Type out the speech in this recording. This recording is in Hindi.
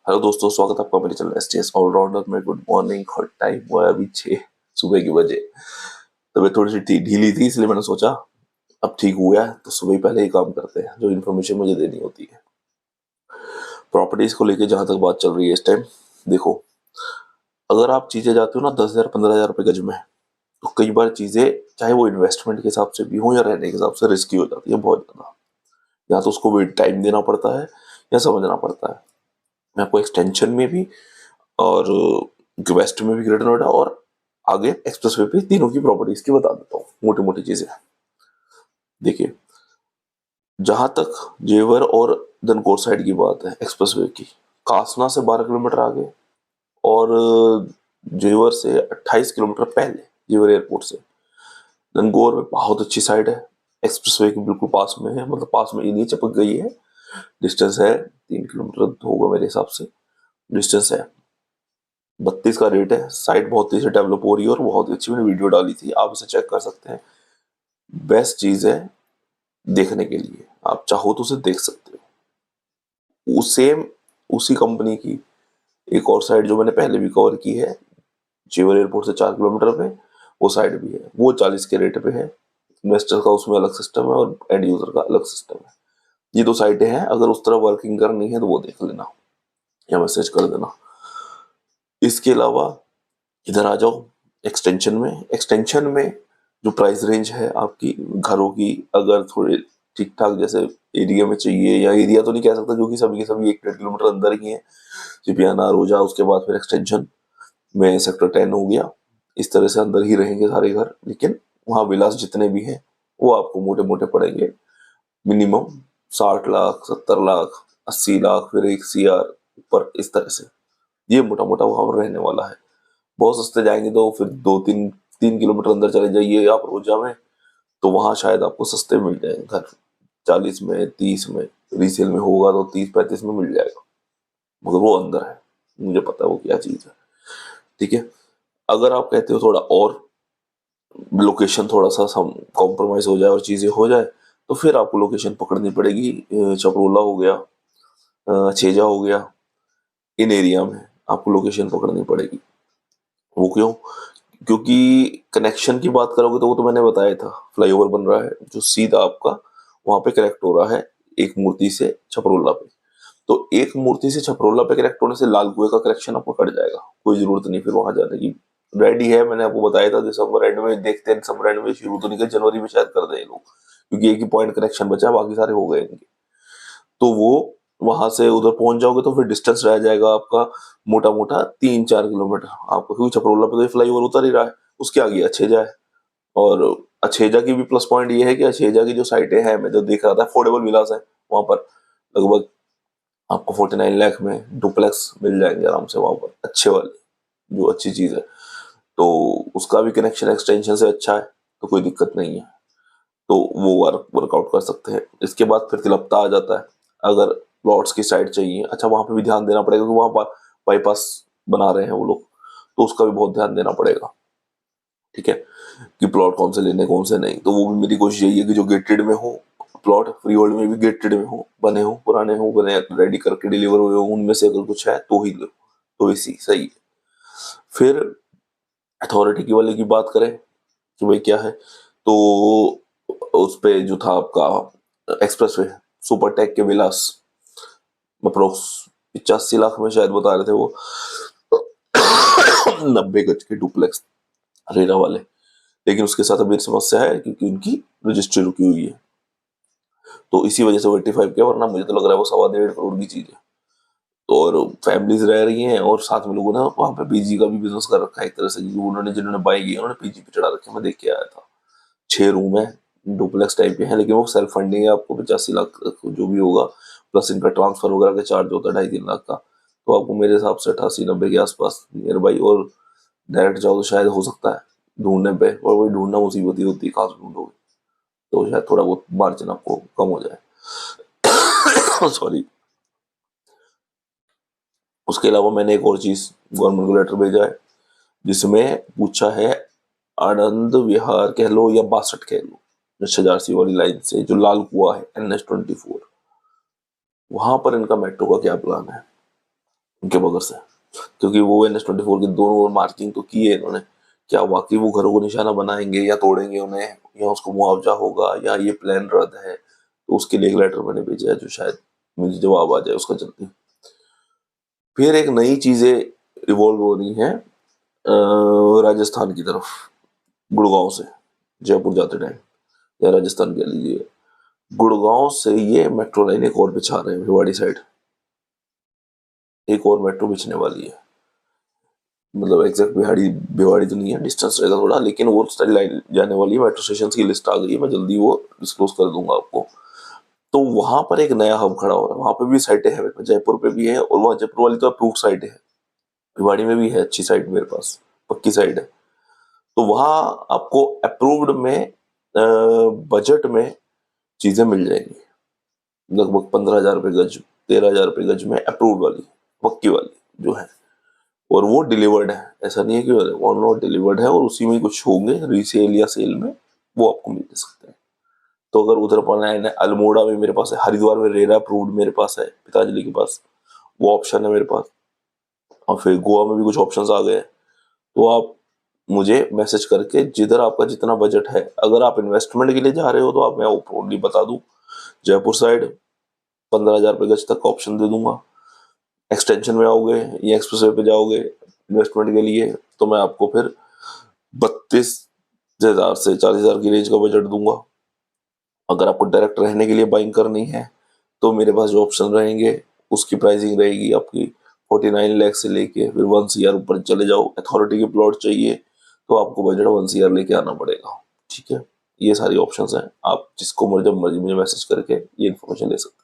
हेलो दोस्तों, स्वागत है आपका मेरे चैनल एसटीएस ऑलराउंडर में। Good morning. और टाइम हुआ है अभी 6 सुबह के बजे। तबीयत थोड़ी सी ढीली थी, इसलिए मैंने सोचा अब ठीक हुआ है तो सुबह ही पहले ही काम करते हैं जो इन्फॉर्मेशन मुझे देनी होती है। प्रॉपर्टीज को लेके जहां तक बात चल रही है इस टाइम, देखो, अगर आप चीजें जाते हो ना 10,000 15,000 रुपए गज में, तो कई बार चीजें चाहे वो इन्वेस्टमेंट के हिसाब से भी हो या रहने के हिसाब से रिस्की हो जाती है बहुत ज्यादा। या तो उसको वेट टाइम देना पड़ता है या समझना पड़ता है। मैं आपको एक्सटेंशन में भी और वेस्ट में भी ग्रेटर नोएडा और आगे एक्सप्रेसवे पे तीनों की प्रॉपर्टीज की बता देता हूँ मोटी मोटी चीजें। देखिए, जहां तक जेवर और धनकोर साइड की बात है एक्सप्रेसवे की, कासना से 12 किलोमीटर आगे और जेवर से 28 किलोमीटर पहले, जेवर एयरपोर्ट से धनकोर में बहुत अच्छी साइड है। एक्सप्रेसवे के बिल्कुल पास में है, मतलब पास में ही नहीं, चिपक गई है। डिस्टेंस है 3 किलोमीटर होगा मेरे हिसाब से, डिस्टेंस है। 32 का रेट है। साइट बहुत तेजी से डेवलप हो रही है और बहुत अच्छी, मैंने वीडियो डाली थी, आप इसे चेक कर सकते हैं। बेस्ट चीज है देखने के लिए, आप चाहो तो उसे देख सकते हो। सेम उसी कंपनी की एक और साइड जो मैंने पहले भी कवर की है, जेवर एयरपोर्ट से 4 किलोमीटर पे, वो साइड भी है। वो 40 के रेट पे है। इन्वेस्टर का उसमें अलग सिस्टम है और एंड यूजर का अलग सिस्टम है। ये दो साइटें हैं, अगर उस तरह वर्किंग करनी है तो वो देख लेना या मैसेज कर देना। इसके अलावा इधर आ जाओ एक्सटेंशन में। एक्सटेंशन में जो प्राइस रेंज है आपकी घरों की, अगर थोड़े ठीक ठाक जैसे एरिया में चाहिए, या एरिया तो नहीं कह सकता क्योंकि सभी के सभी 1 डेढ़ किलोमीटर अंदर ही है, चिपियाना रोजा, उसके बाद फिर एक्सटेंशन में सेक्टर 10 हो गया। इस तरह से अंदर ही रहेंगे सारे घर, लेकिन वहाँ विलास जितने भी हैं वो आपको मोटे मोटे पड़ेंगे। मिनिमम 60 लाख, 70 लाख, 80 लाख, फिर 1 CR ऊपर, इस तरह से ये मोटा मोटा वहां पर रहने वाला है। बहुत सस्ते जाएंगे तो फिर 2 3 3 किलोमीटर अंदर चले जाइए आप रोजा में, तो वहां शायद आपको सस्ते मिल जाए घर, 40 में, 30 में। रीसेल में होगा तो 30 35 में मिल जाएगा, मगर वो अंदर है, मुझे पता है वो क्या चीज है। ठीक है। अगर आप कहते हो थोड़ा और लोकेशन थोड़ा सा कॉम्प्रोमाइज हो जाए और चीजें हो जाए, तो फिर आपको लोकेशन पकड़नी पड़ेगी। चपरोला हो गया, छेजा हो गया, इन एरिया में आपको लोकेशन पकड़नी पड़ेगी। वो क्यों? क्योंकि कनेक्शन की बात करोगे तो वो तो मैंने बताया था, फ्लाईओवर बन रहा है जो सीधा आपका वहां पे कनेक्ट हो रहा है एक मूर्ति से छपरोला पे। तो एक मूर्ति से छपरोला पे कनेक्ट होने से लाल कुएं का कनेक्शन आपको कट जाएगा, कोई जरूरत नहीं फिर वहां जाने की। रेडी है, मैंने आपको बताया था दिसंबर एंड में देखते हैं, दिसंबर एंड में शुरू तो नहीं कर, जनवरी में शायद कर दे लोग, क्योंकि एक ही पॉइंट कनेक्शन बचा है, बाकी सारे हो गए इनके। तो वो वहां से उधर पहुंच जाओगे तो फिर डिस्टेंस रह जाएगा आपका मोटा मोटा 3 4 किलोमीटर आपको, क्योंकि छपरोला पे तो फ्लाई ओवर उतर ही रहा है, उसके आगे अछेजा है। और अछेजा की भी प्लस पॉइंट ये है कि अछेजा की जो साइटें हैं, मैं जो देख रहा था, अफोर्डेबल विलास है वहां पर। लगभग आपको 49 लाख में डुप्लेक्स मिल जाएंगे आराम से वहां पर, अच्छे वाले, जो अच्छी चीज है। तो उसका भी कनेक्शन एक्सटेंशन से अच्छा है, तो कोई दिक्कत नहीं है। तो वो वर्कआउट कर सकते हैं। इसके बाद फिर तिलपता आ जाता है। अगर प्लॉट्स की साइड चाहिए, अच्छा वहां पे भी ध्यान देना पड़ेगा क्योंकि वहां पर बाईपास बना रहे हैं वो लोग, तो उसका भी बहुत ध्यान देना पड़ेगा। ठीक है, कि प्लॉट कौन से लेने कौन से नहीं। तो वो भी मेरी कोशिश यही है कि जो गेटेड में हो प्लॉट, फ्री होल्ड में भी गेटेड में हो, बने हो, पुराने हो, बने रेडी करके डिलीवर हुए हो, उनमें से अगर कुछ है तो ही लो, तो इसी सही है। फिर अथॉरिटी की वाले की बात करें कि भाई क्या है, तो उस पे जो था आपका एक्सप्रेसवे, सुपरटेक के विलास, अप्रोक्स 85 लाख में शायद बता रहे थे वो, 90 गज के डुप्लेक्स रेरा वाले। लेकिन उसके साथ अभी समस्या है क्योंकि उनकी रजिस्ट्री रुकी हुई है, तो इसी वजह से वो 85 किया, वरना मुझे तो लग रहा है वो 1.25 करोड़ की चीज है। तो और फैमिलीज रह रही हैं और साथ में लोगों ने वहां पे पीजी का भी बिजनेस कर रखा है एक तरह से, क्योंकि उन्होंने जिन्होंने बाई किया उन्होंने पीजी पे चढ़ा रखे, मैं देख के आया था। 6 रूम है, डुप्लेक्स टाइप के हैं, लेकिन वो सेल्फ फंडिंग है, आपको 85 लाख जो भी होगा, प्लस इनका ट्रांसफर वगैरह का चार्ज होता है 2.5 3 लाख का। तो आपको मेरे हिसाब से 88 90 के आसपास नियर बाई, और डायरेक्ट जाओ तो शायद हो सकता है ढूंढने पे, और वही ढूंढना मुसीबत ही होती है, कहाँ से ढूंढोगे, तो शायद थोड़ा बहुत मार्जिन आपको कम हो जाए। सॉरी। उसके अलावा मैंने एक और चीज गवर्नमेंट को लेटर भेजा है, जिसमें पूछा है आनंद विहार कह लो या 62 कह लो, झारसी वाली लाइन से जो लाल कुआ है NH24, वहां पर इनका मेट्रो का क्या प्लान है। उनके बगैर से, क्योंकि वो NH-24 की दोनों ओर मार्किंग तो की है इन्होंने। क्या वाकई वो घरों को निशाना बनाएंगे या तोड़ेंगे उन्हें, या उसको मुआवजा होगा, या ये प्लान रद्द है, तो उसके लिए एक लेटर मैंने भेजा है जो शायद मुझे जवाब आ जाए उसका जल्दी। फिर एक नई चीजें इवॉल्व हो रही हैं राजस्थान की तरफ, गुड़गांव से जयपुर जाते टाइम, या राजस्थान कह लीजिए, गुड़गांव से ये मेट्रो लाइन एक और बिछा रहे हैं भिवाड़ी साइड, एक और मेट्रो बिछने वाली है। मतलब एग्जैक्ट भिवाड़ी भिवाड़ी तो नहीं है, डिस्टेंस रहेगा थोड़ा, लेकिन वो सारी लाइन जाने वाली है। मेट्रो स्टेशन की लिस्ट आ गई है, मैं जल्दी वो डिस्क्लोज कर दूंगा आपको। तो वहां पर एक नया हब खड़ा हो रहा है, वहां पे भी साइटें हैं, जयपुर पे भी है, और वहाँ जयपुर वाली तो अप्रूव साइट है, भिवाड़ी में भी है अच्छी साइट मेरे पास, पक्की साइट है। तो वहां आपको अप्रूव्ड में बजट में चीजें मिल जाएंगी, लगभग 15,000 रुपये गज, 13,000 रुपये गज में अप्रूव्ड वाली, पक्की वाली जो है। और वो डिलीवर्ड है, ऐसा नहीं है कि ऑन रोड डिलीवर्ड है, और उसी में कुछ होंगे रीसेल या सेल में, वो आपको मिल सकते हैं। तो अगर उधर पर अल्मोड़ा में मेरे पास है, हरिद्वार में रेरा अप्रूव्ड मेरे पास है, पिताजी के पास वो ऑप्शन है मेरे पास, और फिर गोवा में भी कुछ ऑप्शंस आ गए हैं। तो आप मुझे मैसेज करके, जिधर आपका जितना बजट है, अगर आप इन्वेस्टमेंट के लिए जा रहे हो तो आप, मैं ओनली बता दूं, जयपुर साइड 15,000 रुपये गज तक का ऑप्शन दे दूंगा। एक्सटेंशन में आओगे या एक्सप्रेस वे पे जाओगे इन्वेस्टमेंट के लिए, तो मैं आपको फिर 32,000 से 40,000 की रेंज का बजट दूंगा। अगर आपको डायरेक्ट रहने के लिए बाइंग करनी है, तो मेरे पास जो ऑप्शन रहेंगे उसकी प्राइसिंग रहेगी आपकी 49 लाख से लेके फिर 1 CR ऊपर चले जाओ। अथॉरिटी के प्लॉट चाहिए तो आपको बजट 1 CR लेके आना पड़ेगा। ठीक है, ये सारी ऑप्शंस हैं, आप जिसको जब मर्जी मुझे मैसेज करके ये इन्फॉर्मेशन ले सकते हैं।